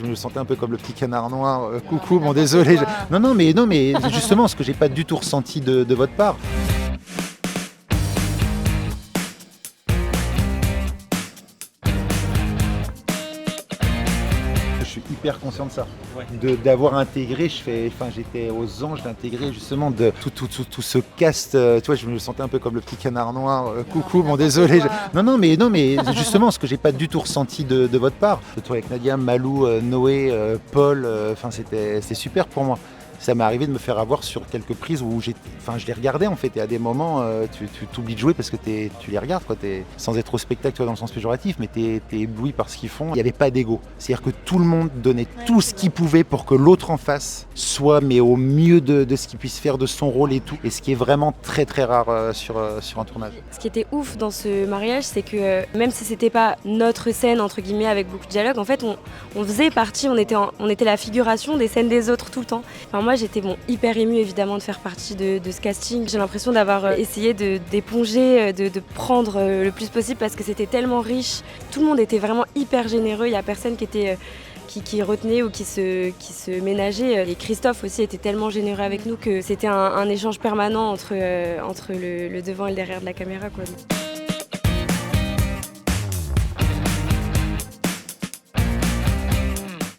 je me sentais un peu comme le petit canard noir. Coucou, bon désolé. Non, mais justement, ce que j'ai pas du tout ressenti de votre part. Je suis hyper conscient de ça. Ouais. D'avoir intégré, j'étais aux anges d'intégrer justement de tout ce cast. Tu vois, je me sentais un peu comme le petit canard noir. Coucou, bon désolé. Non, mais justement, ce que j'ai pas du tout ressenti de votre part. Toi avec Nadia, Malou, Noé, Paul, c'était super pour moi. Ça m'est arrivé de me faire avoir sur quelques prises où je les regardais en fait, et à des moments tu t'oublies de jouer parce que tu les regardes, quoi. Sans être au spectacle, tu vois, dans le sens péjoratif, mais t'es ébloui par ce qu'ils font. Il n'y avait pas d'ego, c'est-à-dire que tout le monde donnait tout ce qu'il pouvait pour que l'autre en face soit mais au mieux de ce qu'il puisse faire, de son rôle et tout, et ce qui est vraiment très très rare sur un tournage. Ce qui était ouf dans ce mariage, c'est que même si c'était pas notre scène entre guillemets avec beaucoup de dialogue, en fait on faisait partie, on était la figuration des scènes des autres tout le temps. Enfin, moi j'étais hyper émue évidemment de faire partie de ce casting. J'ai l'impression d'avoir essayé d'éponger, de prendre le plus possible parce que c'était tellement riche. Tout le monde était vraiment hyper généreux, il n'y a personne qui retenait ou qui se ménageait. Et Christophe aussi était tellement généreux avec nous que c'était un échange permanent entre le devant et le derrière de la caméra, quoi.